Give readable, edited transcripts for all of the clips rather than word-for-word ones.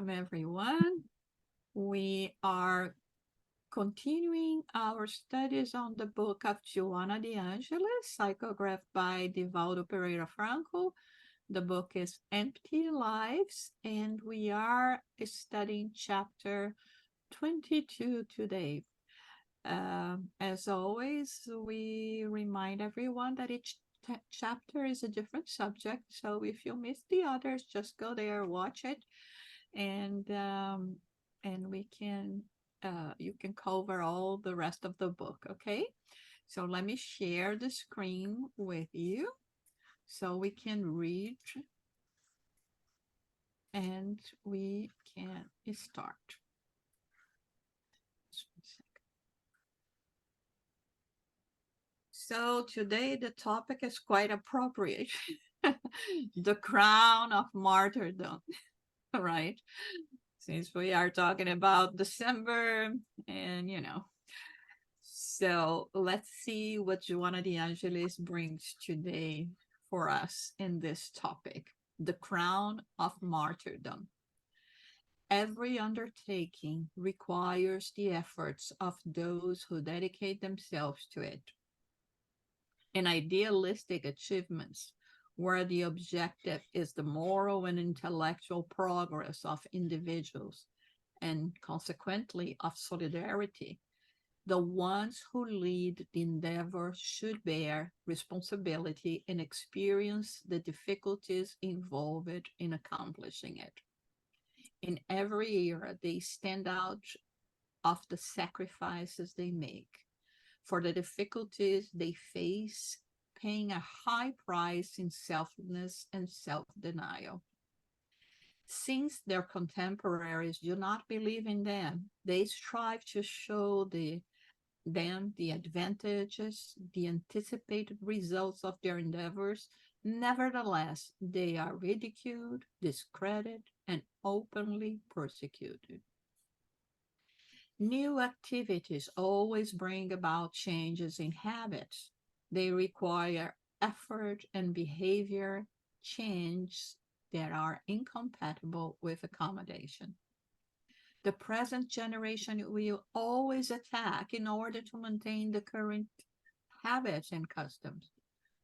Welcome, everyone. We are continuing our studies on the book of Joanna de Angelis, psychographed by Divaldo Franco. The book is Empty Lives, and we are studying chapter 22 today. As always, we remind everyone that each chapter is a different subject. So if you miss the others, just go there, watch it, and we can you can cover all the rest of the book. Okay, so let me share the screen with you so we can read and we can start. So today the topic is quite appropriate. The crown of martyrdom, right? Since we are talking about December and so let's see what Joanna de Angelis brings today for us in this topic, the crown of martyrdom. Every undertaking requires the efforts of those who dedicate themselves to it. In idealistic achievements, where the objective is the moral and intellectual progress of individuals, and consequently of solidarity, the ones who lead the endeavor should bear responsibility and experience the difficulties involved in accomplishing it. In every era, they stand out of the sacrifices they make, for the difficulties they face, paying a high price in selflessness and self-denial. Since their contemporaries do not believe in them, they strive to show them the advantages, the anticipated results of their endeavors. Nevertheless, they are ridiculed, discredited, and openly persecuted. New activities always bring about changes in habits. They require effort and behavior change that are incompatible with accommodation. The present generation will always attack in order to maintain the current habits and customs,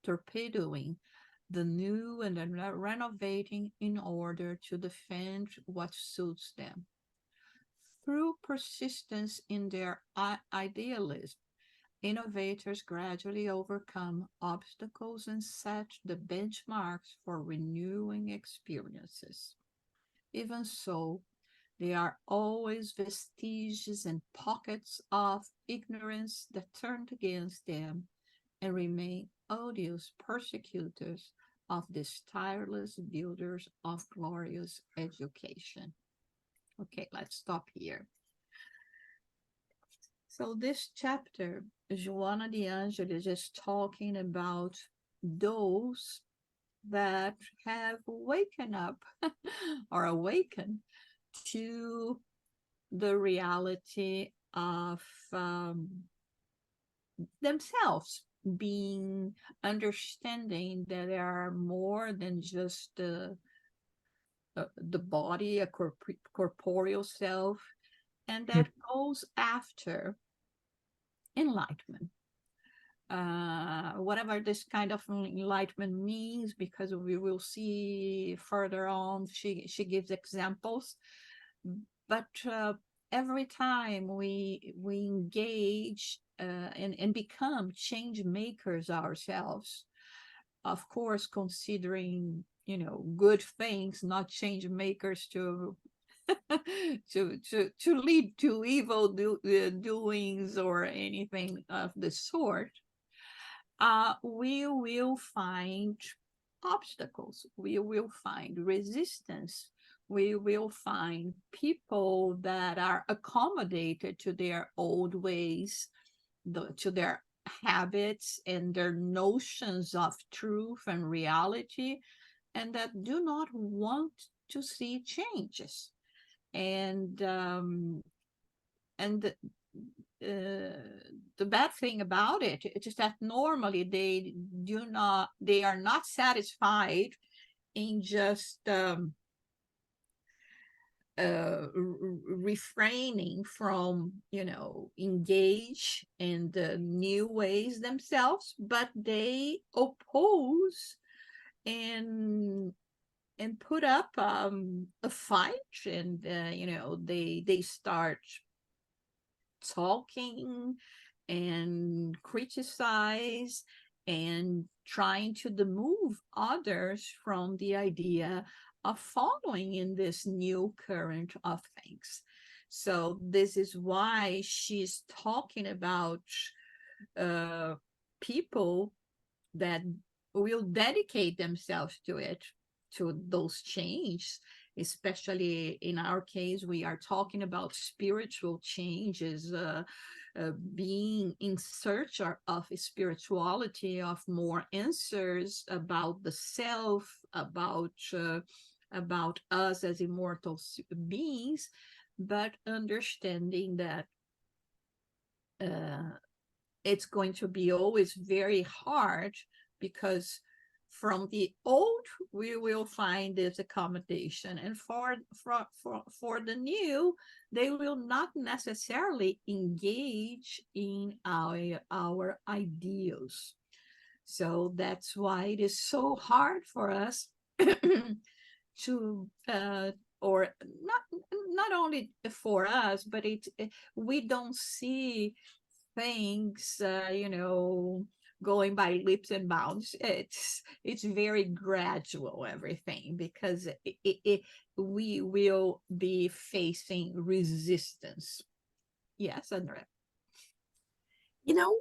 torpedoing the new and renovating in order to defend what suits them. Through persistence in their idealism, innovators gradually overcome obstacles and set the benchmarks for renewing experiences. Even so, there are always vestiges and pockets of ignorance that turn against them and remain odious persecutors of these tireless builders of glorious education. Okay, let's stop here. So this chapter, Joanna de Angelis is talking about those that have waken up or awakened to the reality of themselves being understanding that there are more than just the body, a corporeal self, and that goes after enlightenment. Whatever this kind of enlightenment means, because we will see further on, she gives examples, but every time we engage and become change makers ourselves, of course, considering good things, not change makers to to lead to evil doings or anything of the sort, we will find obstacles, we will find resistance, we will find people that are accommodated to their old ways, to their habits and their notions of truth and reality, and that do not want to see changes. And the bad thing about it is that normally they are not satisfied in just refraining from, engage in the new ways themselves, but they oppose and put up a fight, and they start talking and criticize and trying to demove others from the idea of following in this new current of things. So this is why she's talking about uh, people that will dedicate themselves to it, to those changes. Especially in our case, we are talking about spiritual changes, being in search of spirituality, of more answers about the self, about us as immortal beings, but understanding that uh, it's going to be always very hard, because from the old we will find this accommodation, and for the new they will not necessarily engage in our ideals. So that's why it is so hard for us to or not only for us, but we don't see things, going by leaps and bounds. It's very gradual, everything, because we will be facing resistance. Yes, Andrea. You know,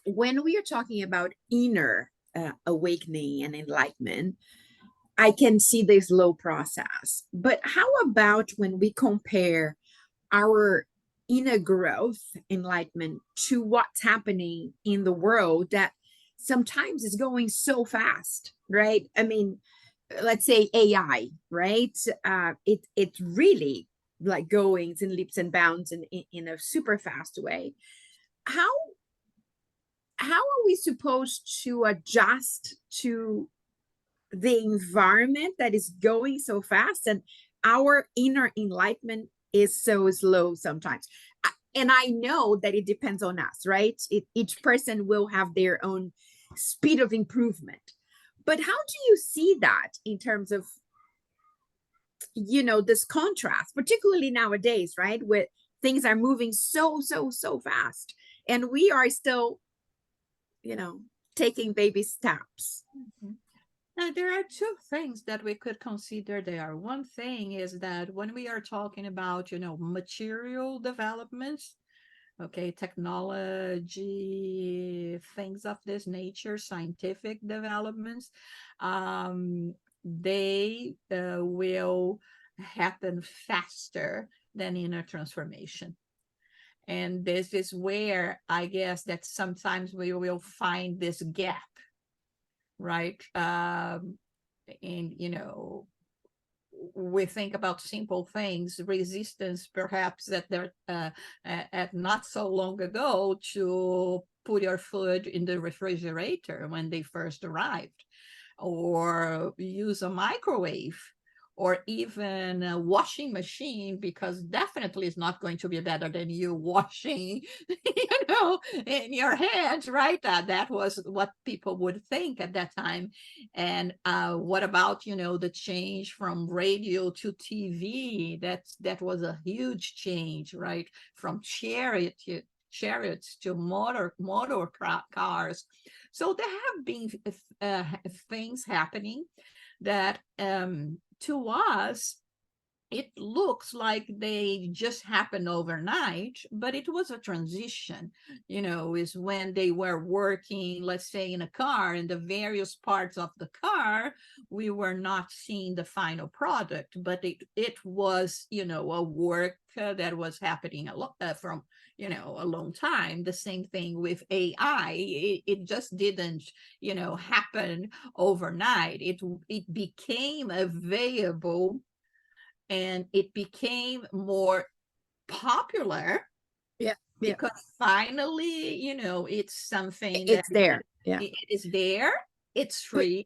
when we are talking about inner awakening and enlightenment, I can see the slow process. But how about when we compare our inner growth, enlightenment, to what's happening in the world that sometimes is going so fast, right? I mean, let's say AI, right? It's really like going in leaps and bounds in a super fast way. How how are we supposed to adjust to the environment that is going so fast and our inner enlightenment is so slow sometimes? And I know that it depends on us, right? Each person will have their own speed of improvement. But how do you see that in terms of, this contrast, particularly nowadays, right? With things are moving so fast and we are still, taking baby steps. Mm-hmm. Now, there are two things that we could consider there. One thing is that when we are talking about, material developments, okay, technology, things of this nature, scientific developments, they will happen faster than inner transformation. And this is where I guess that sometimes we will find this gap, right? And we think about simple things, resistance perhaps that there at not so long ago to put your food in the refrigerator when they first arrived, or use a microwave, or even a washing machine, because definitely it's not going to be better than you washing, in your hands, right? That was what people would think at that time. And what about, the change from radio to TV? That was a huge change, right? From chariots to motor cars. So there have been things happening that, to us, it looks like they just happened overnight, but it was a transition. Is when they were working, let's say, in a car, in the various parts of the car, we were not seeing the final product, but it was, a work that was happening from, a long time. The same thing with AI. It just didn't, happen overnight. It became available, and it became more popular, Yeah, yeah. because finally, it's something that It's there. Yeah. it is there. It's But free,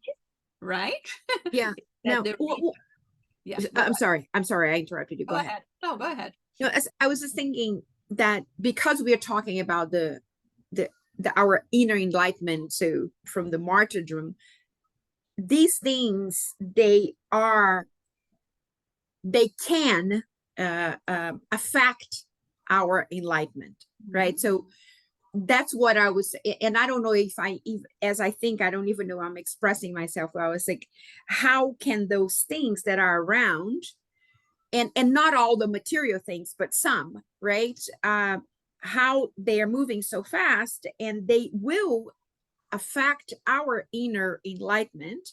right? yeah. That Now, the Yes, I'm sorry. I interrupted you. go Go ahead. ahead. No, go ahead. No, as I was just thinking that because we are talking about the, our inner enlightenment, so from the martyrdom, these things they can affect our enlightenment, right? So that's what I was, and I don't know if as I think, I don't even know I'm expressing myself well. I was like, how can those things that are around, and not all the material things, but some, right? How they are moving so fast, and they will affect our inner enlightenment,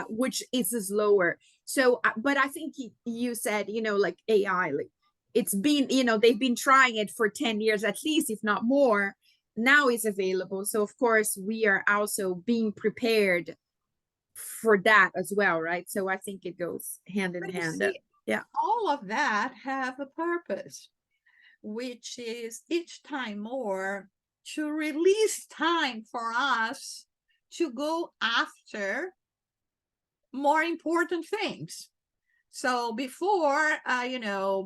which is slower. So, but I think you said, like AI, like it's been, they've been trying it for 10 years at least, if not more. Now it's available. So, of course, we are also being prepared for that as well, right? So I think it goes hand in hand. See, Yeah. all of that have a purpose, which is each time more to release time for us to go after more important things. So before,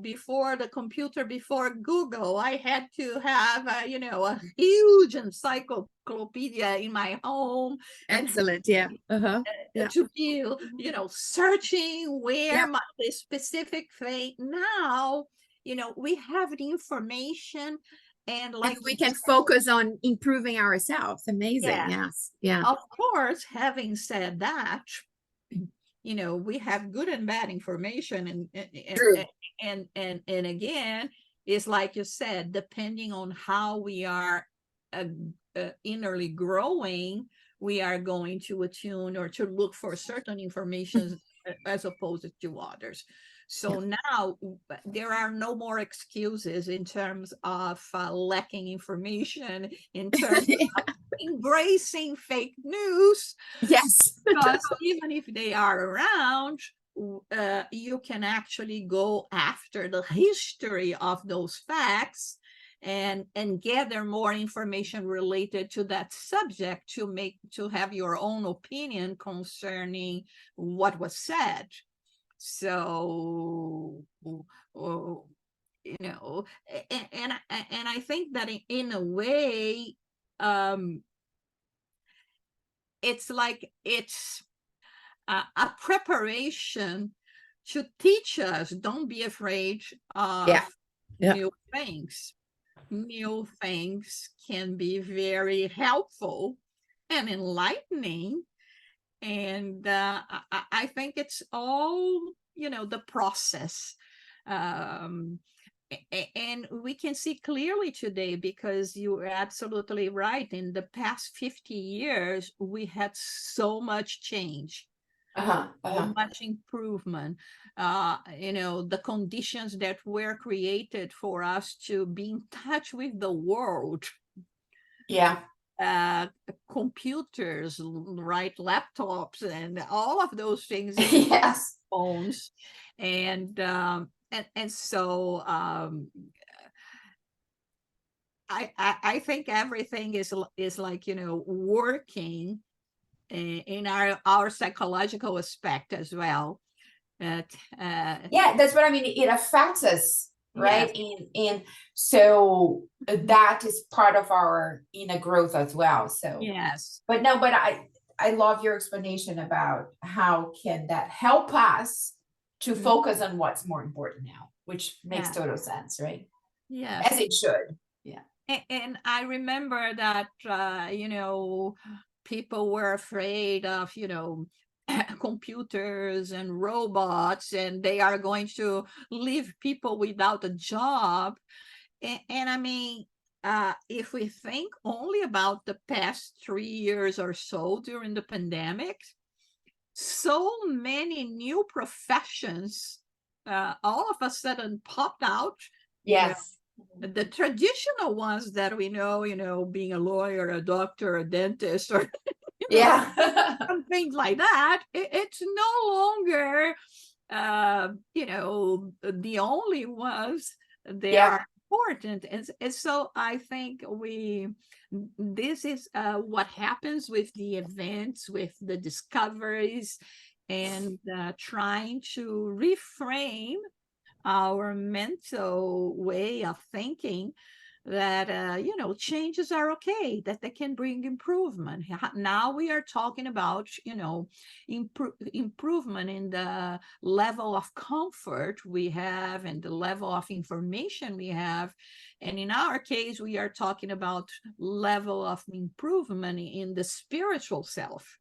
before the computer, before Google, I had to have, a huge encyclopedia in my home. Excellent. Yeah. Yeah. To be, searching where the specific thing. Now, we have the information, and like we can focus on improving ourselves. Amazing. Yes. Yeah. Of course, having said that, we have good and bad information, and again, it's like you said, depending on how we are innerly growing, we are going to attune or to look for certain information as opposed to others. So now there are no more excuses in terms of lacking information, in terms of embracing fake news. Yes. Because even if they are around, you can actually go after the history of those facts and gather more information related to that subject to have your own opinion concerning what was said. So and I think that in a way, it's like it's a preparation to teach us, don't be afraid of new things. New things can be very helpful and enlightening. And I think it's all, the process. And we can see clearly today, because you're absolutely right. In the past 50 years, we had so much change, so much improvement. The conditions that were created for us to be in touch with the world. Computers, right? Laptops and all of those things. Yes. Phones. And so I think everything is like, working in our psychological aspect as well. Yeah, that's what I mean. It affects us, right? And so that is part of our inner growth as well. So yes. But I love your explanation about how can that help us to focus on what's more important now, which makes total sense, right? Yes. As it should. Yeah. And I remember that, people were afraid of, computers and robots, and they are going to leave people without a job. And I mean, if we think only about the past 3 years or so during the pandemic, so many new professions all of a sudden popped out. Yes. The traditional ones that we know, being a lawyer, a doctor, a dentist, or things like that, it's no longer the only ones. They are important. And so I think this is what happens with the events, with the discoveries, and trying to reframe our mental way of thinking that changes are okay, that they can bring improvement. Now we are talking about improvement in the level of comfort we have and the level of information we have, and in our case we are talking about level of improvement in the spiritual self.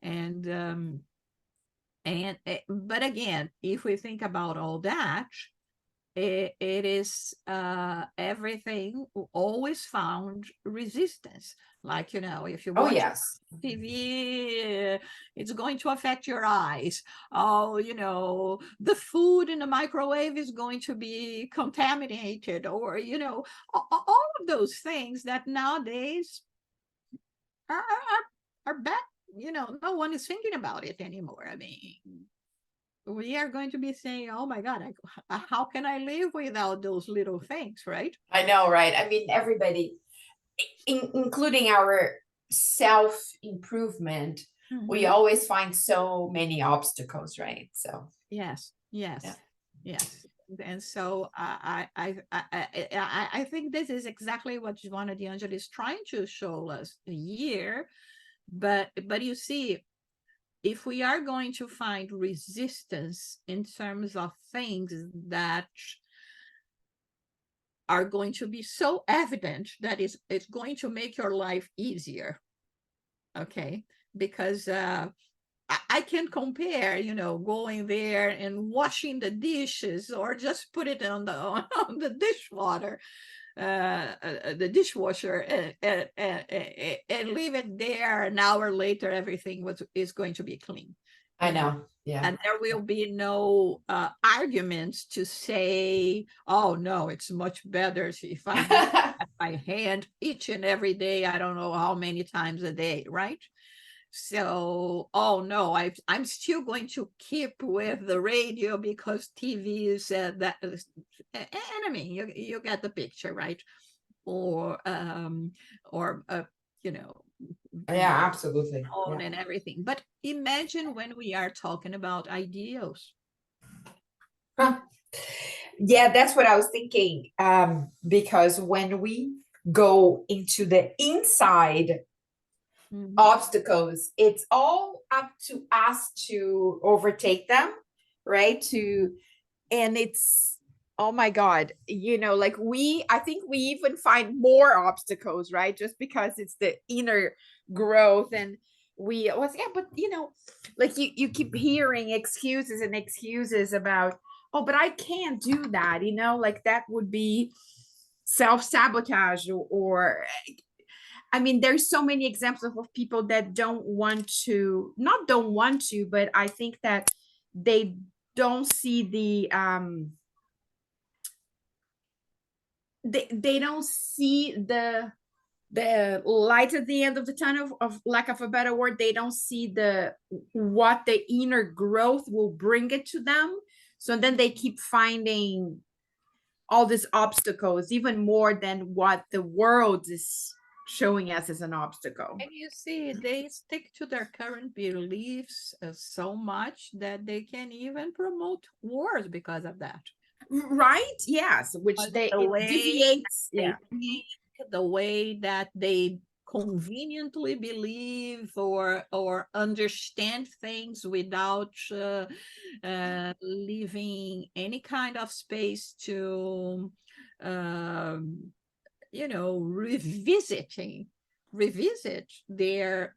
And but again, if we think about all that, it is everything always found resistance. Like, if you watch TV, it's going to affect your eyes. The food in the microwave is going to be contaminated, or all of those things that nowadays are bad. No one is thinking about it anymore. I mean, we are going to be saying, oh my God, how can I live without those little things, right? I know, right? I mean, everybody, including our self-improvement, we always find so many obstacles, right? So yes. And so I think this is exactly what Joanna de Angelis is trying to show us here. But you see, if we are going to find resistance in terms of things that are going to be so evident that it's going to make your life easier, okay? Because I can compare, going there and washing the dishes, or just put it on the dishwater, the dishwasher, and leave it there. An hour later, everything is going to be clean. I know. Yeah. And there will be no arguments to say, oh no, it's much better if I do it by hand each and every day. I don't know how many times a day, right? So, oh no, I'm still going to keep with the radio because TV is that. And I mean, you get the picture, right? Or yeah, absolutely, and everything. But imagine when we are talking about ideals. Yeah, that's what I was thinking. Because when we go into the inside obstacles, it's all up to us to overtake them, right? And it's, oh my God, I think we even find more obstacles, right? Just because it's the inner growth. And but like you keep hearing excuses and excuses about, oh, but I can't do that, like that would be self-sabotage, or I mean, there's so many examples of people that don't want to, but I think that they don't see they don't see the light at the end of the tunnel, of lack of a better word. They don't see what the inner growth will bring it to them. So then they keep finding all these obstacles, even more than what the world is showing us as an obstacle. And you see, they stick to their current beliefs so much that they can even promote wars because of that. Right? Yes, which deviates. Yeah. The way that they conveniently believe or understand things without leaving any kind of space to revisit their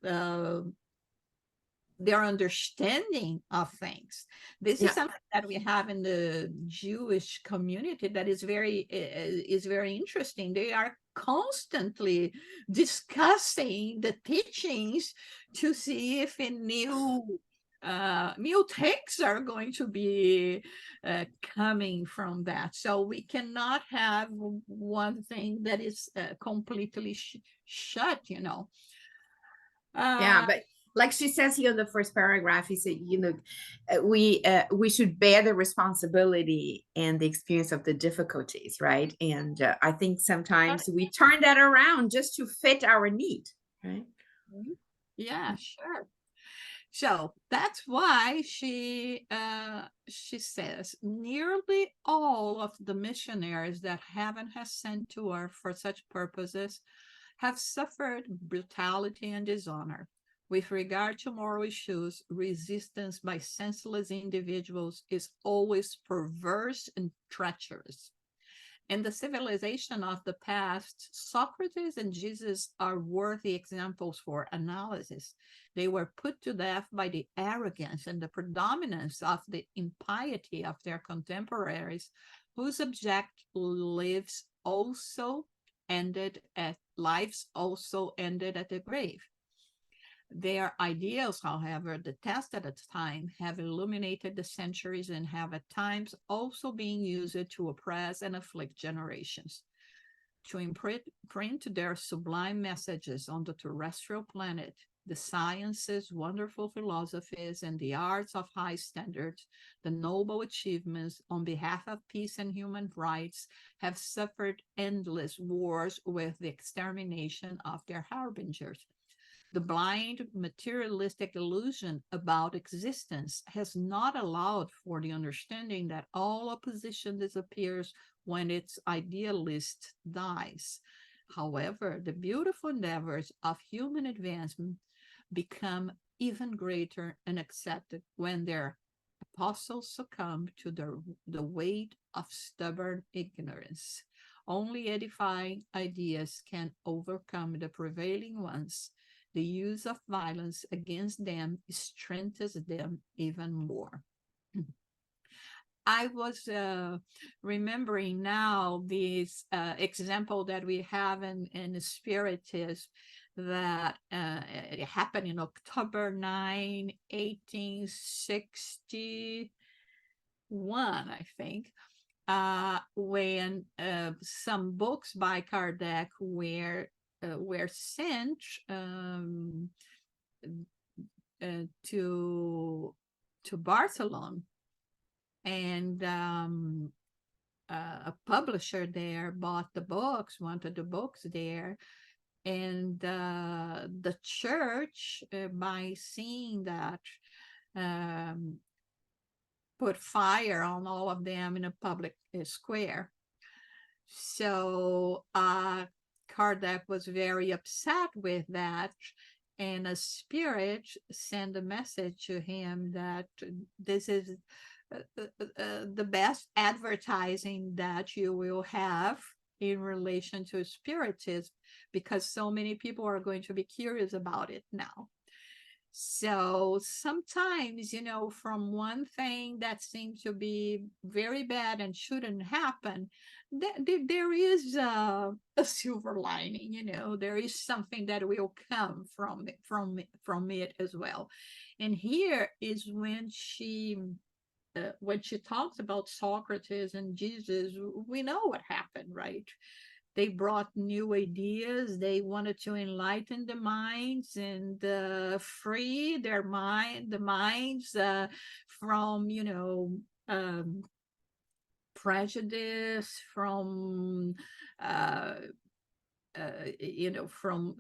understanding of things. This is something that we have in the Jewish community that is very interesting. They are constantly discussing the teachings to see if new things are going to be coming from that. So we cannot have one thing that is completely shut, But like she says here in the first paragraph, he said, we should bear the responsibility and the experience of the difficulties, right? And I think sometimes we turn that around just to fit our need, right? Yeah, sure. So that's why she says nearly all of the missionaries that heaven has sent to earth for such purposes have suffered brutality and dishonor. With regard to moral issues, resistance by senseless individuals is always perverse and treacherous. In the civilization of the past, Socrates and Jesus are worthy examples for analysis. They were put to death by the arrogance and the predominance of the impiety of their contemporaries, whose abject lives also ended at the grave. Their ideals, however, detested at the time, have illuminated the centuries and have at times also been used to oppress and afflict generations. To imprint their sublime messages on the terrestrial planet, the sciences, wonderful philosophies, and the arts of high standards, the noble achievements on behalf of peace and human rights have suffered endless wars with the extermination of their harbingers. The blind materialistic illusion about existence has not allowed for the understanding that all opposition disappears when its idealist dies. However, the beautiful endeavors of human advancement become even greater and accepted when their apostles succumb to the weight of stubborn ignorance. Only edifying ideas can overcome the prevailing ones. The use of violence against them strengthens them even more. I was remembering now this example that we have in Spiritism that it happened in October 9, 1861, I think, when some books by Kardec were sent to Barcelona, and a publisher there bought the books, wanted the books there, and the church, by seeing that, put fire on all of them in a public square. So Kardec was very upset with that, and a spirit sent a message to him that this is the best advertising that you will have in relation to spiritism, because so many people are going to be curious about it now. So sometimes, from one thing that seems to be very bad and shouldn't happen, there is a silver lining. There is something that will come from it as well. And here is when she talks about Socrates and Jesus, we know what happened, right? They brought new ideas. They wanted to enlighten the minds and free the minds from, prejudice, from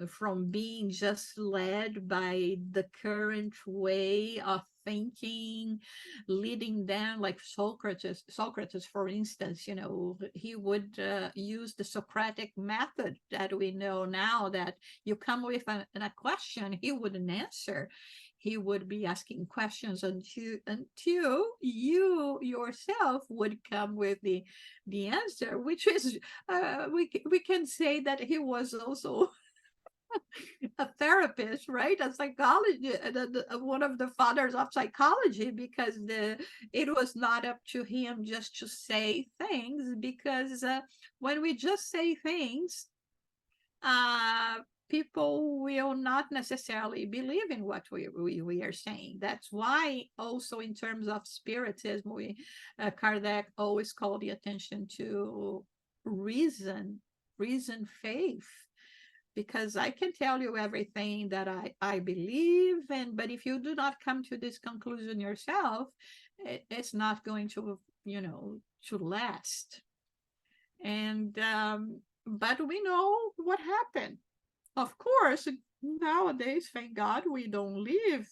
from being just led by the current way of thinking, leading them, like Socrates, for instance. He would use the Socratic method that we know now, that you come with a question, he wouldn't answer. He would be asking questions until you yourself would come with the answer, which is we can say that he was also a therapist, right? A psychologist, one of the fathers of psychology, because it was not up to him just to say things, because when we just say things, people will not necessarily believe in what we are saying. That's why also in terms of spiritism, Kardec always called the attention to reason, faith, because I can tell you everything that I believe, but if you do not come to this conclusion yourself, it's not going to, to last. And but we know what happened. Of course, nowadays, thank God, we don't live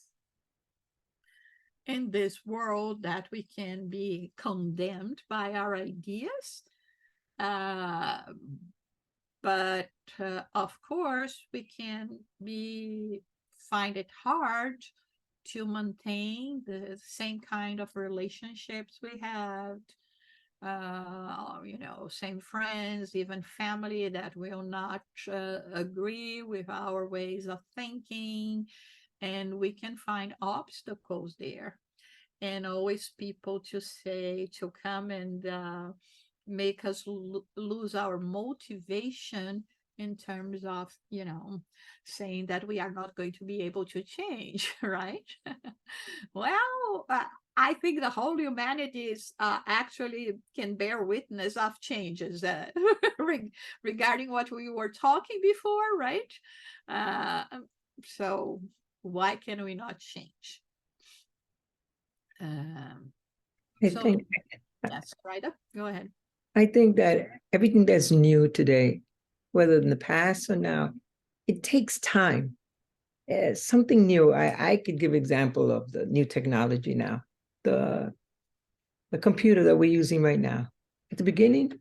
in this world that we can be condemned by our ideas. Uh, but of course, we can find it hard to maintain the same kind of relationships we have, same friends, even family that will not agree with our ways of thinking. And we can find obstacles there. And always people to come and make us lose our motivation in terms of, saying that we are not going to be able to change, right? Well, I think the whole humanity is actually can bear witness of changes regarding what we were talking before, right? Uh, so why can we not change? I So think yes, right up. Go ahead. I think that everything that's new today, whether in the past or now, it takes time. Something new. I could give example of the new technology now, the computer that we're using right now. At the beginning,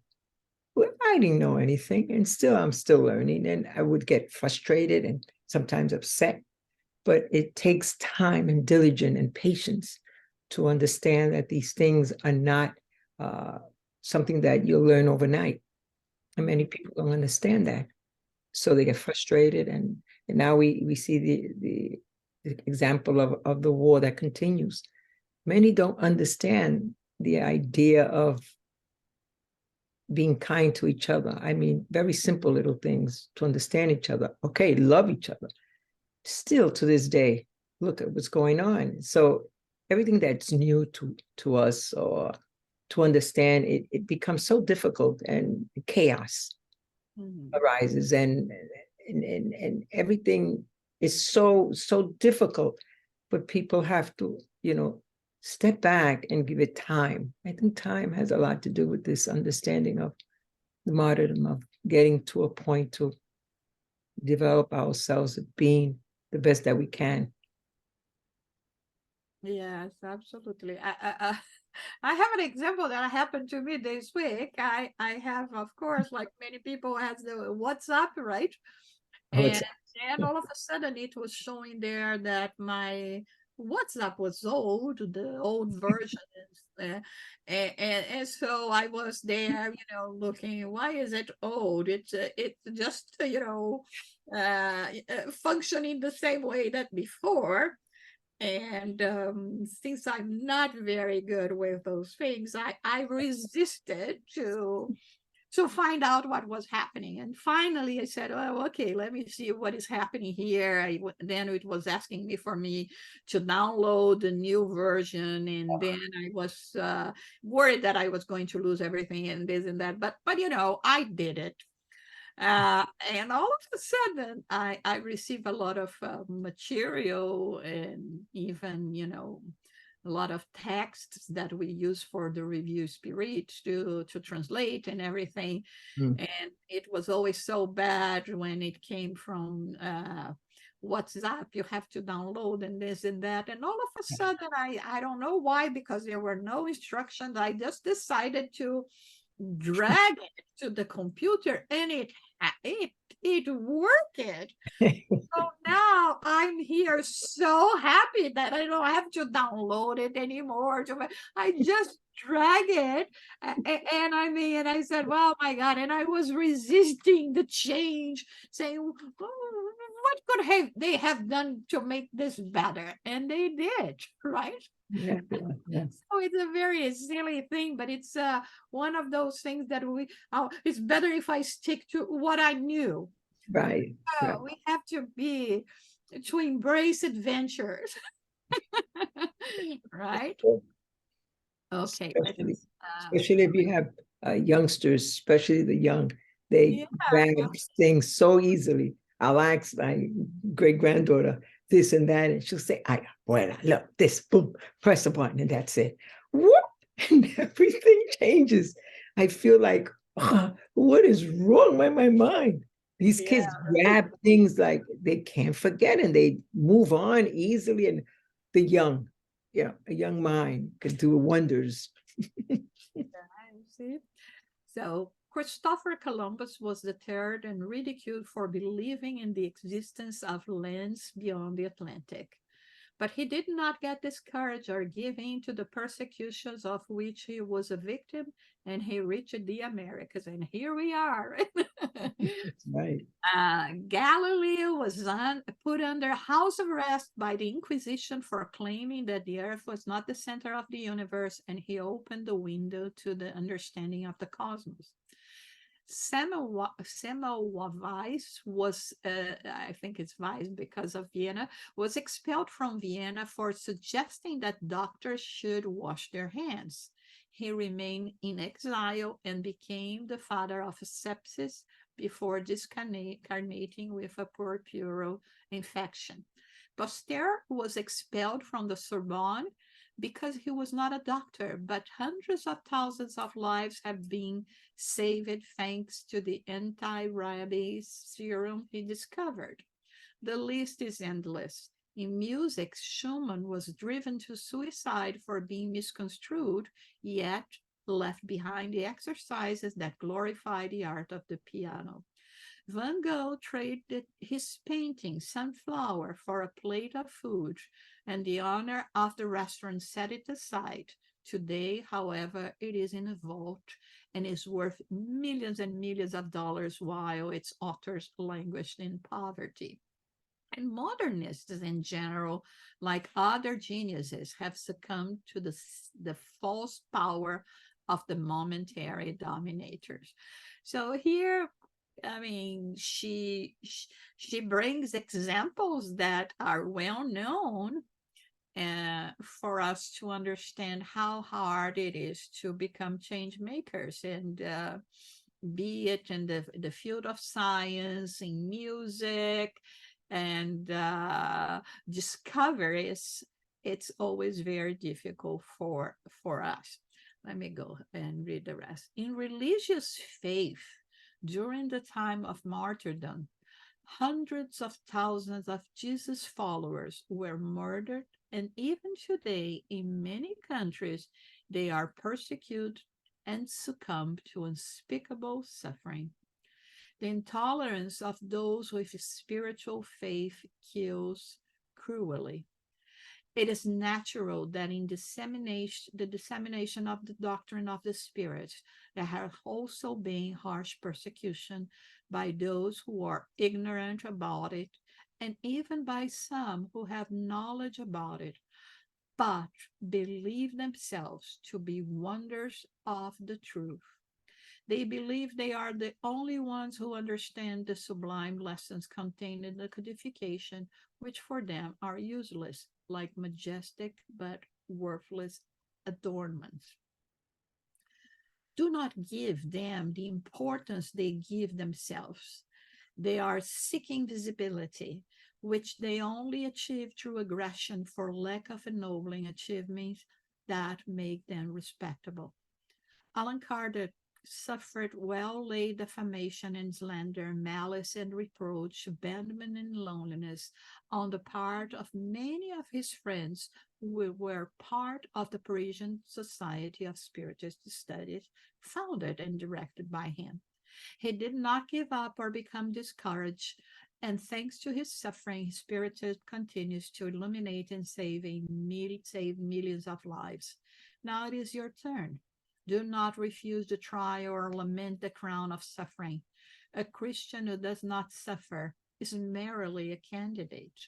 I didn't know anything, and I'm still learning, and I would get frustrated and sometimes upset. But it takes time and diligence and patience to understand that these things are not something that you'll learn overnight. And many people don't understand that. So they get frustrated. And now we see the example of the war that continues. Many don't understand the idea of being kind to each other. I mean, very simple little things to understand each other. Okay, love each other. Still to this day, look at what's going on. So everything that's new to us or to understand, it becomes so difficult, and chaos arises, and everything is so difficult. But people have to, step back and give it time. I think time has a lot to do with this understanding of the martyrdom, of getting to a point to develop ourselves, of being the best that we can. Yes, absolutely. I have an example that happened to me this week. I have, of course, like many people, has the WhatsApp, right? And then all of a sudden it was showing there that my WhatsApp was old, the old version. And so I was there, looking, why is it old? It's just, functioning the same way that before. And since I'm not very good with those things, I resisted to find out what was happening. And finally I said, oh, okay, let me see what is happening here. Then it was asking me for me to download the new version. And then I was worried that I was going to lose everything and this and that. But I did it. And all of a sudden, I receive a lot of material, and even, a lot of texts that we use for the review Spirit to translate and everything. And it was always so bad when it came from WhatsApp. You have to download and this and that. And all of a sudden, I don't know why, because there were no instructions. I just decided to drag it to the computer, and it worked. So now I'm here so happy that I don't have to download it anymore. I just drag it, and I said, well, my God, and I was resisting the change, saying, what could they have done to make this better? And they did, right? Yeah. So it's a very silly thing, but it's one of those things that it's better if I stick to what I knew. Right. We have to embrace adventures. Right? Okay. Especially if you have youngsters, especially the young, they grab things so easily. I'll ask my great granddaughter this and that, and she'll say, "Well, look, this, boom, press a button, and that's it." Whoop, and everything changes. I feel like, what is wrong with my mind? These kids grab things like they can't forget, and they move on easily. And the young, Yeah, a young mind could do wonders. See? So Christopher Columbus was deterred and ridiculed for believing in the existence of lands beyond the Atlantic. But he did not get discouraged or give in to the persecutions of which he was a victim, and he reached the Americas. And here we are. That's right. Galileo was put under house arrest by the Inquisition for claiming that the earth was not the center of the universe, and he opened the window to the understanding of the cosmos. Semmelweis was, I think it's Weiss because of Vienna, was expelled from Vienna for suggesting that doctors should wash their hands. He remained in exile and became the father of sepsis before discarnating with a puerperal infection. Pasteur was expelled from the Sorbonne because he was not a doctor, but hundreds of thousands of lives have been saved thanks to the anti-rabies serum he discovered. The list is endless. In music, Schumann was driven to suicide for being misconstrued, yet left behind the exercises that glorify the art of the piano. Van Gogh traded his painting, Sunflower, for a plate of food, and the honor of the restaurant set it aside. Today, however, it is in a vault and is worth millions and millions of dollars while its authors languished in poverty. And modernists in general, like other geniuses, have succumbed to the false power of the momentary dominators. So here, I mean, she brings examples that are well known for us to understand how hard it is to become change makers, and be it in the field of science, in music, and discoveries. It's always very difficult for us. Let me go and read the rest. In religious faith, during the time of martyrdom, hundreds of thousands of Jesus followers were murdered, and even today, in many countries, they are persecuted and succumb to unspeakable suffering. The intolerance of those with spiritual faith kills cruelly. It is natural that in the dissemination of the doctrine of the Spirit, there has also been harsh persecution by those who are ignorant about it, and even by some who have knowledge about it, but believe themselves to be wonders of the truth. They believe they are the only ones who understand the sublime lessons contained in the codification, which for them are useless, like majestic but worthless adornments. Do not give them the importance they give themselves. They are seeking visibility, which they only achieve through aggression for lack of ennobling achievements that make them respectable. Allan Kardec suffered well-laid defamation and slander, malice and reproach, abandonment and loneliness on the part of many of his friends who were part of the Parisian Society of Spiritist Studies, founded and directed by him. He did not give up or become discouraged, and thanks to his suffering, Spiritism continues to illuminate and save millions of lives. Now it is your turn. Do not refuse to try or lament the crown of suffering. A Christian who does not suffer is merely a candidate.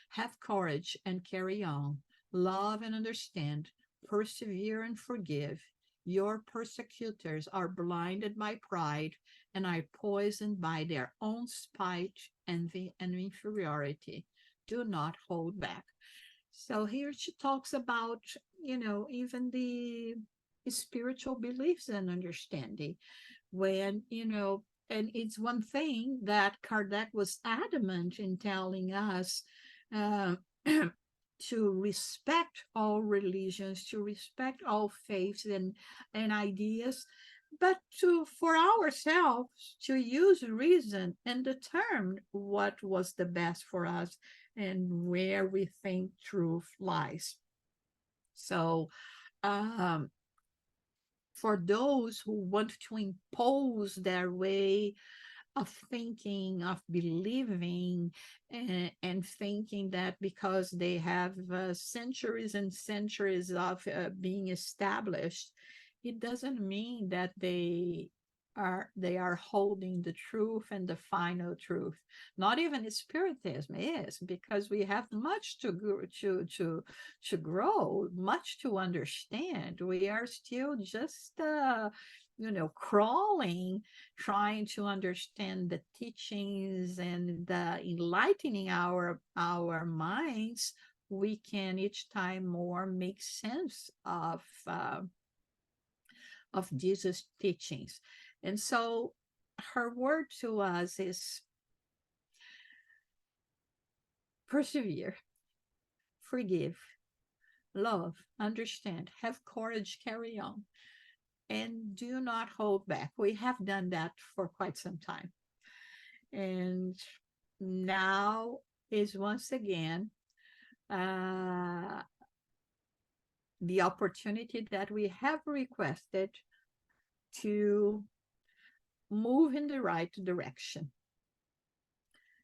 Have courage and carry on. Love and understand. Persevere and forgive. Your persecutors are blinded by pride and are poisoned by their own spite, envy, and inferiority. Do not hold back. So here she talks about, even the spiritual beliefs and understanding. When, and it's one thing that Kardec was adamant in telling us, uh, to respect all religions, to respect all faiths and ideas, but for ourselves to use reason and determine what was the best for us and where we think truth lies. So for those who want to impose their way of thinking, of believing, and thinking that because they have centuries and centuries of being established, it doesn't mean that they are holding the truth and the final truth. Not even spiritism is, because we have much to grow, much to understand. We are still just crawling, trying to understand the teachings and enlightening our minds. We can each time more make sense of Jesus' teachings. And so her word to us is persevere, forgive, love, understand, have courage, carry on, and do not hold back. We have done that for quite some time. And now is once again the opportunity that we have requested to move in the right direction.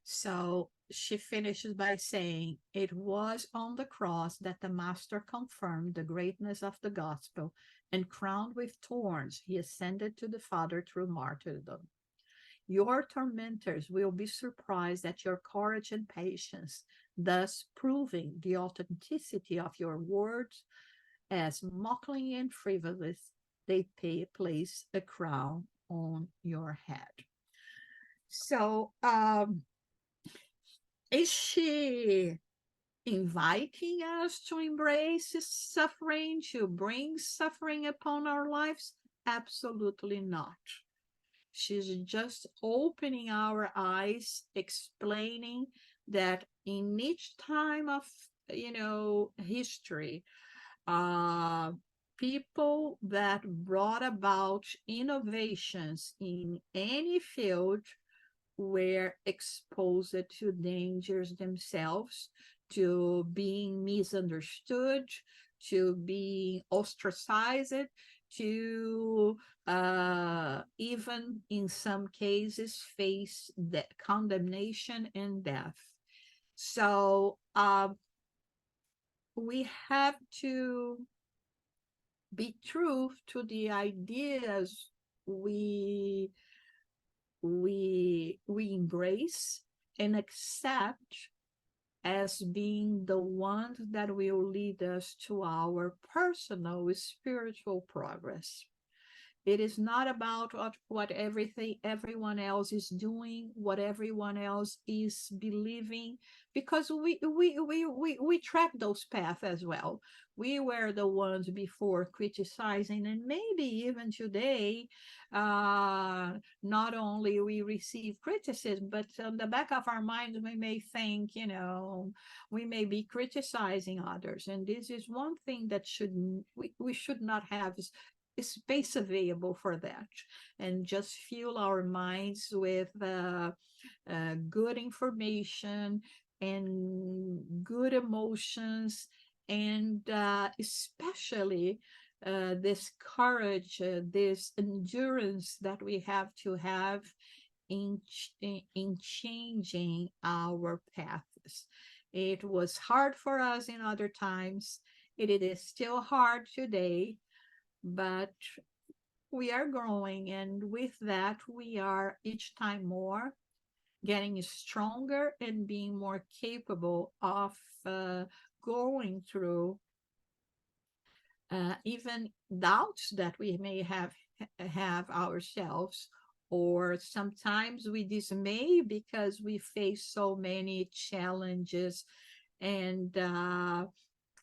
So she finishes by saying, it was on the cross that the Master confirmed the greatness of the gospel, and crowned with thorns, he ascended to the Father through martyrdom. Your tormentors will be surprised at your courage and patience, thus proving the authenticity of your words. As mockingly and frivolous, they place a crown on your head. So, is she inviting us to embrace suffering, to bring suffering upon our lives? Absolutely not. She's just opening our eyes, explaining that in each time of history, people that brought about innovations in any field were exposed to dangers themselves, to being misunderstood, to being ostracized, to even in some cases face the condemnation and death. So we have to be true to the ideas we embrace and accept as being the ones that will lead us to our personal spiritual progress. It is not about what everyone else is doing, what everyone else is believing, because we track those paths as well. We were the ones before criticizing, and maybe even today, not only we receive criticism, but on the back of our minds, we may think, we may be criticizing others. And this is one thing that we should not have space available for that, and just fill our minds with good information and good emotions, and especially this courage, this endurance that we have to have in changing our paths. It was hard for us in other times. It is still hard today, but we are growing, and with that we are each time more getting stronger and being more capable of going through even doubts that we may have ourselves, or sometimes we dismay because we face so many challenges, and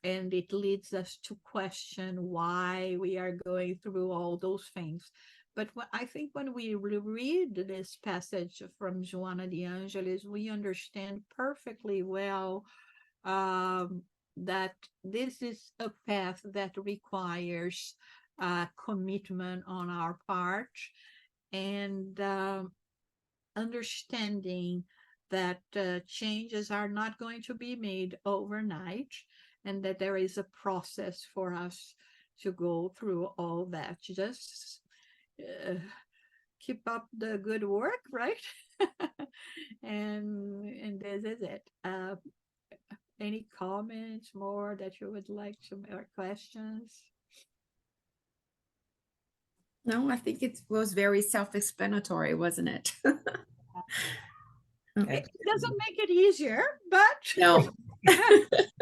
it leads us to question why we are going through all those things. But I think when we read this passage from Joanna de Angelis, we understand perfectly well that this is a path that requires commitment on our part, and understanding that changes are not going to be made overnight, and that there is a process for us to go through all that. Just keep up the good work, right? And this is it. Any comments more that you would like to make, or questions? No, I think it was very self-explanatory, wasn't it? It doesn't make it easier, but No. it's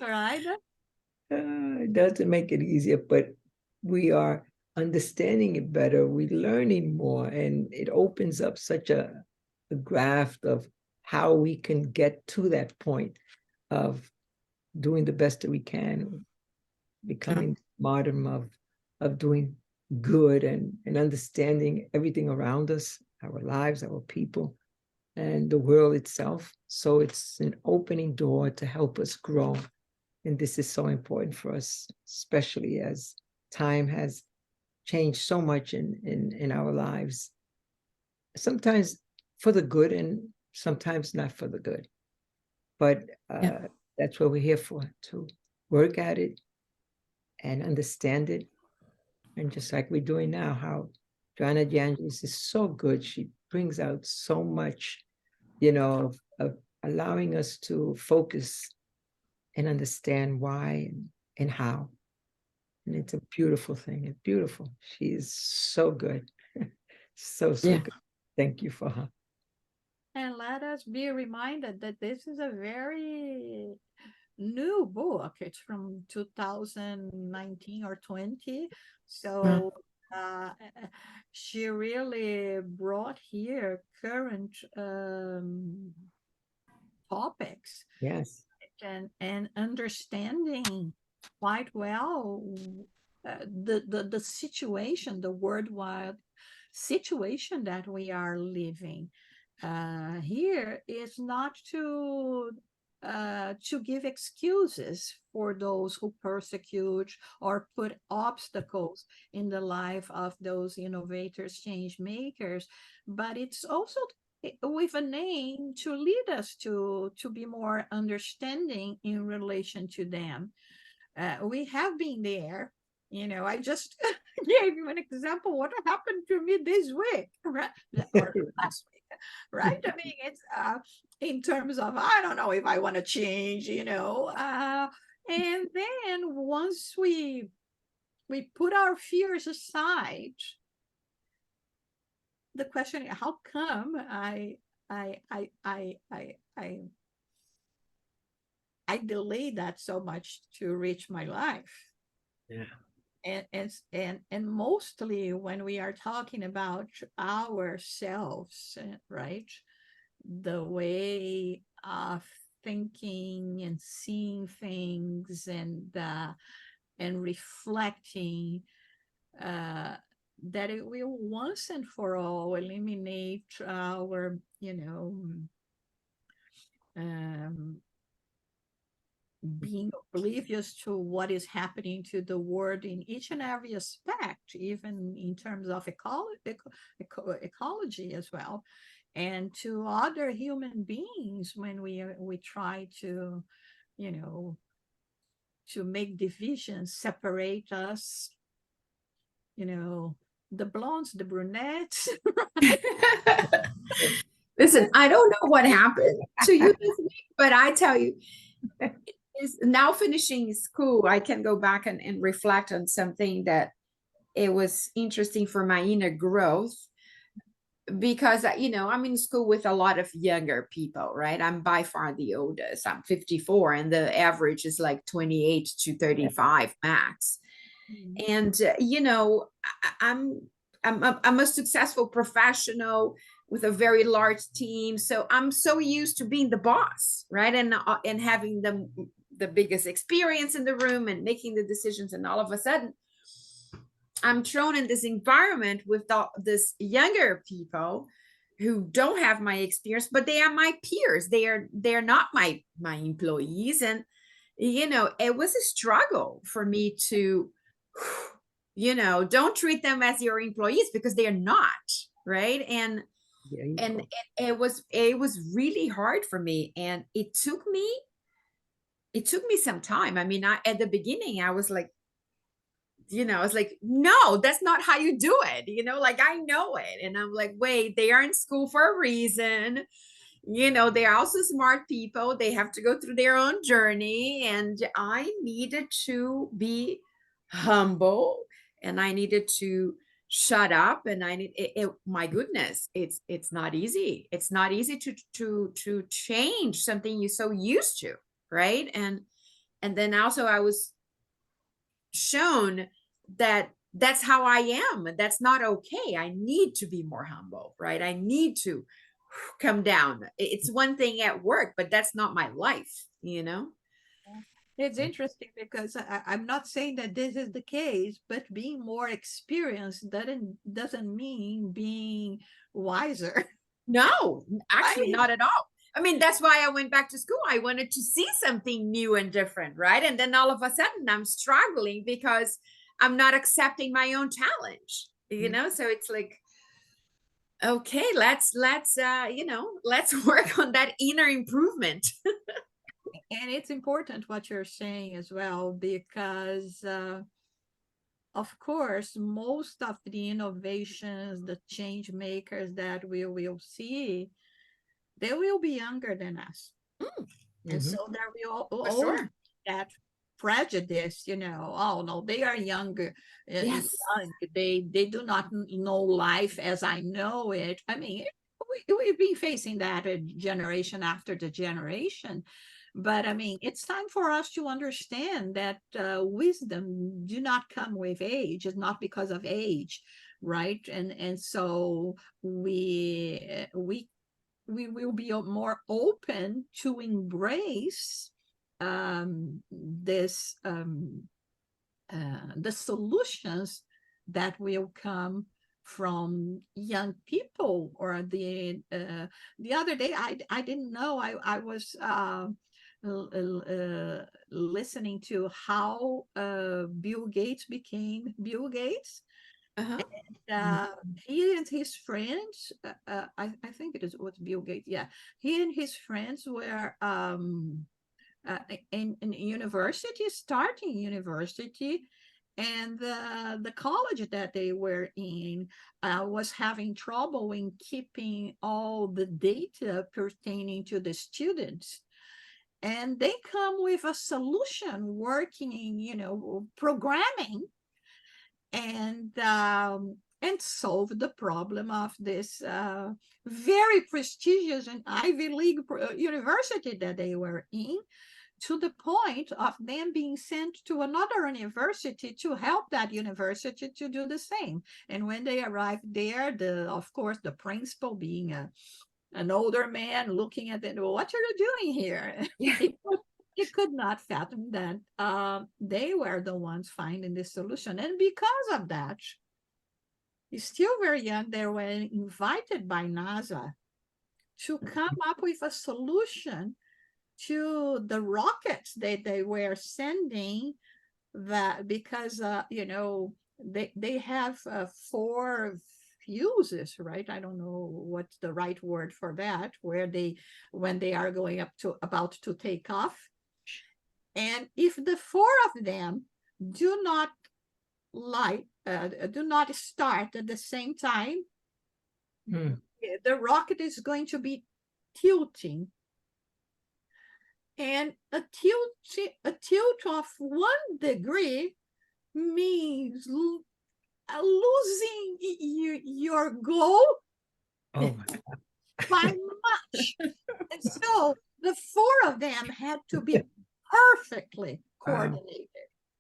all right. It doesn't make it easier, but we are understanding it better. We're learning more, and it opens up such a graft of how we can get to that point of doing the best that we can, becoming martyrdom of doing good and understanding everything around us, our lives, our people, and the world itself. So it's an opening door to help us grow. And this is so important for us, especially as time has changed so much in our lives. Sometimes for the good and sometimes not for the good. But that's what we're here for, to work at it and understand it. And just like we're doing now, how Joanna de Angelis is so good. She brings out so much, of allowing us to focus and understand why and how. And it's a beautiful thing. It's beautiful. She is so good. so good. Thank you for her. And let us be reminded that this is a very new book. It's from 2019 or 20. So she really brought here current topics. Yes. And understanding quite well the situation, the worldwide situation that we are living. Here is not to give excuses for those who persecute or put obstacles in the life of those innovators, change makers, but it's also with a name to lead us to be more understanding in relation to them. We have been there. I just gave you an example what happened to me this week, right? Or last week, right? I mean, it's in terms of, I don't know if I want to change, and then once we put our fears aside, the question is, how come I delayed that so much to reach my life? Yeah. And mostly when we are talking about ourselves, right? The way of thinking and seeing things and reflecting, that it will once and for all eliminate our, being oblivious to what is happening to the world in each and every aspect, even in terms of ecology as well, and to other human beings when we try to, to make divisions, separate us, the blondes, the brunettes. Listen, I don't know what happened to you this week, but I tell you, is now finishing school, I can go back and reflect on something that it was interesting for my inner growth, because I'm in school with a lot of younger people, right? I'm by far the oldest. I'm 54, and the average is like 28 to 35 max. And I'm a successful professional with a very large team, so I'm so used to being the boss, right? And having the biggest experience in the room and making the decisions, and all of a sudden I'm thrown in this environment with this younger people who don't have my experience, but they are my peers. They're not my employees. And it was a struggle for me to don't treat them as your employees, because they're not, right? And it was really hard for me, and it took me it took me some time. I mean, at the beginning, I was like, I was like, no, that's not how you do it. Like I know it. And I'm like, wait, they are in school for a reason. They're also smart people. They have to go through their own journey. And I needed to be humble, and I needed to shut up. And my goodness, it's not easy. It's not easy to change something you're so used to. Right. And then also I was shown that that's how I am. That's not okay. I need to be more humble, right? I need to come down. It's one thing at work, but that's not my life, It's interesting because I'm not saying that this is the case, but being more experienced doesn't mean being wiser. No, actually, Right? not at all. I mean, that's why I went back to school. I wanted to see something new and different, right? And then all of a sudden I'm struggling because I'm not accepting my own challenge, So it's like, okay, let's let's work on that inner improvement. And it's important what you're saying as well, because of course, most of the innovations, the change makers that we will see, they will be younger than us. And Mhm. so there will For always sure. be that prejudice, oh no, they are younger. Yes. They do not know life as I know it. I mean, we've been facing that generation after the generation. But I mean, it's time for us to understand that wisdom do not come with age. It's not because of age, right? And so we will be more open to embrace this the solutions that will come from young people. Or the other day I didn't know, I was listening to how Bill Gates became Bill Gates. Uh-huh. uh, he and his friends, I think it was Bill Gates, yeah. He and his friends were in university, starting university, and the college that they were in was having trouble in keeping all the data pertaining to the students. And they come with a solution working in, programming, and solve the problem of this very prestigious and Ivy League university that they were in, to the point of them being sent to another university to help that university to do the same. And when they arrived there, of course, the principal, being an older man, looking at it, well, what are you doing here? Yeah. He could not fathom that they were the ones finding the solution. And because of that, he's still very young, they were invited by NASA to come up with a solution to the rockets that they were sending, that because they have 4 fuses, right? I don't know what's the right word for that, where when they are going up to about to take off. And if the 4 of them do not do not start at the same time, the rocket is going to be tilting. And a tilt of 1 degree means losing your goal Oh, by much. And so the 4 of them had to be perfectly wow. coordinated.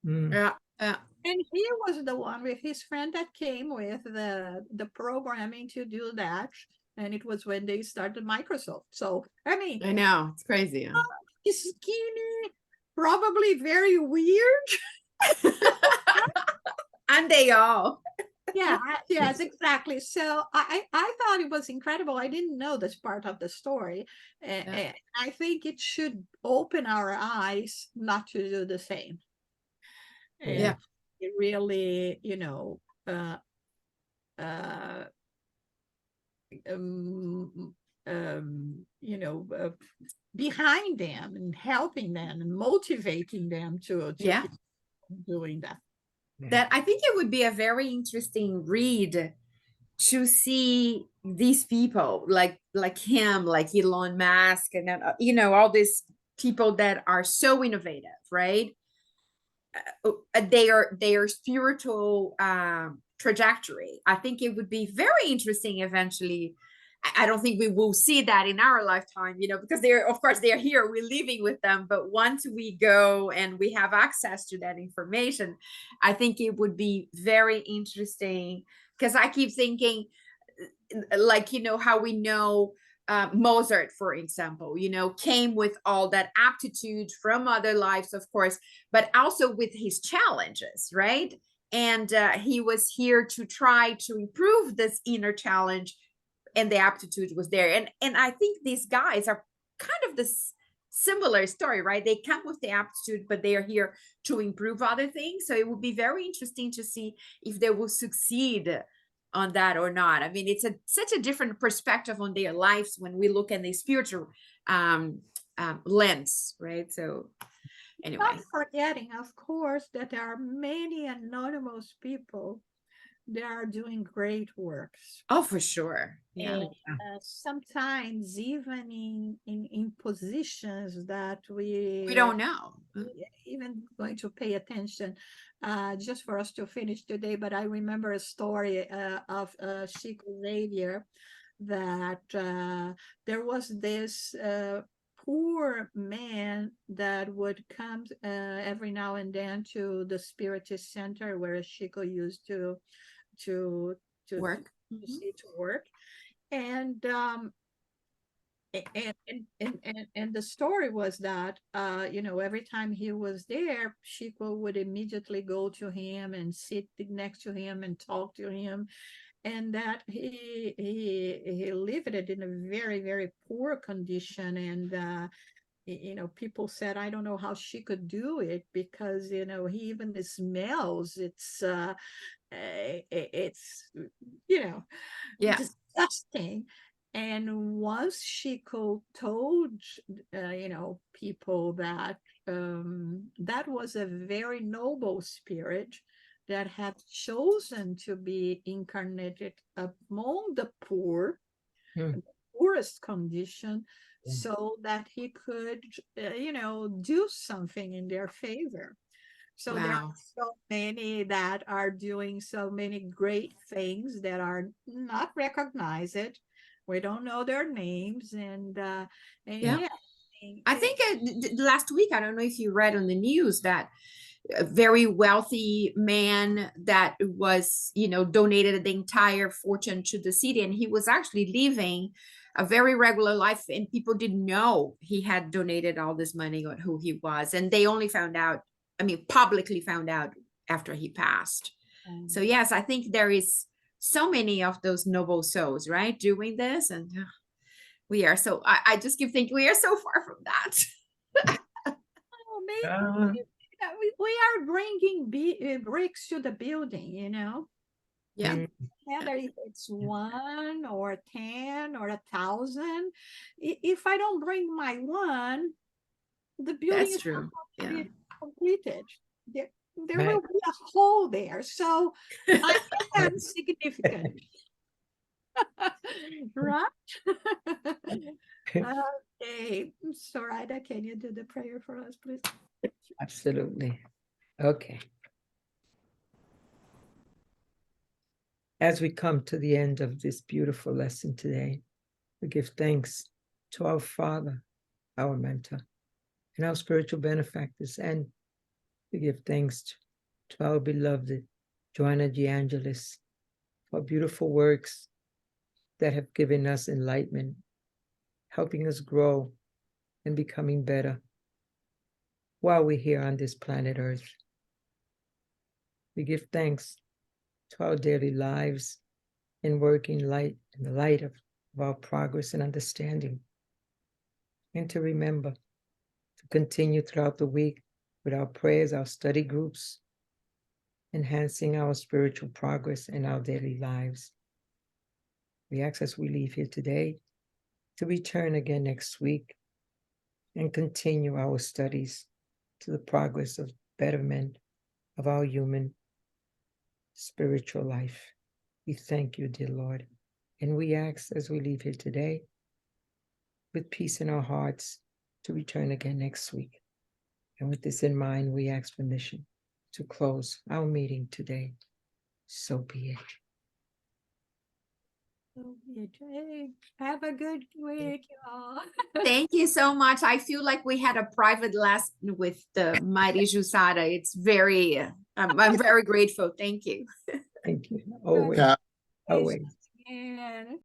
Yeah. Yeah. And he was the one with his friend that came with the programming to do that. And it was when they started Microsoft. So, I mean, I know. It's crazy. skinny, probably very weird. And they all. Yeah, yes, exactly. So I thought it was incredible. I didn't know this part of the story. And I think it should open our eyes not to do the same. And Yeah. it really, uh, uh, behind them and helping them and motivating them to Yeah. keep doing that. That I think it would be a very interesting read to see these people like him, like Elon Musk, and then, all these people that are so innovative, right? Their spiritual trajectory. I think it would be very interesting eventually. I don't think we will see that in our lifetime, because of course they're here, we're living with them. But once we go and we have access to that information, I think it would be very interesting, because I keep thinking, like, how we know Mozart, for example, came with all that aptitude from other lives, of course, but also with his challenges, right? And he was here to try to improve this inner challenge, and the aptitude was there. And I think these guys are kind of this similar story, right? They come with the aptitude, but they are here to improve other things. So it would be very interesting to see if they will succeed on that or not. I mean, it's such a different perspective on their lives when we look at the spiritual lens, right? So anyway. Not forgetting, of course, that there are many anonymous people that are doing great works. Oh, for sure. Yeah. And sometimes even in positions that we don't know. even going to pay attention, just for us to finish today. But I remember a story of Chico Xavier, that there was this poor man that would come every now and then to the Spiritist Center where Chico used to work. To work. And the story was that every time he was there, Chico would immediately go to him and sit next to him and talk to him, and that he lived it in a very, very poor condition. And people said, I don't know how she could do it, because he even smells. It's Yeah. disgusting. And once Chico told people that that was a very noble spirit that had chosen to be incarnated among the poor, the poorest condition, so that he could do something in their favor. So there are so many that are doing so many great things that are not recognized. We don't know their names. And yeah. I think last week, I don't know if you read on the news that a very wealthy man that was, donated the entire fortune to the city, and he was actually living a very regular life, and people didn't know he had donated all this money or who he was. And they only found out, publicly found out after he passed. So yes, I think there is so many of those noble souls, right, doing this. And we are so, I just keep thinking we are so far from that. Maybe we are bringing bricks to the building, Yeah. Whether it's 1 or 10 or 1,000, if I don't bring my one, the building is not going to be completed. There will be a hole there. So I am significant. Right? Okay. Soraya, can you do the prayer for us, please? Absolutely. Okay. As we come to the end of this beautiful lesson today, we give thanks to our Father, our mentor, and our spiritual benefactors, and we give thanks to our beloved Joanna de Angelis for beautiful works that have given us enlightenment, helping us grow and becoming better while we're here on this planet Earth. We give thanks to our daily lives and work in the light of our progress and understanding. And to remember to continue throughout the week with our prayers, our study groups, enhancing our spiritual progress in our daily lives. We ask as we leave here today to return again next week and continue our studies to the progress of betterment of our human spiritual life. We thank you, dear Lord, and we ask as we leave here today with peace in our hearts to return again next week. And with this in mind, we ask permission to close our meeting today. So be it. Okay. Have a good week, y'all. Thank you so much. I feel like we had a private lesson with the mighty Jusada. It's very, I'm very grateful. Thank you. Thank you. Always. Yeah. Always. And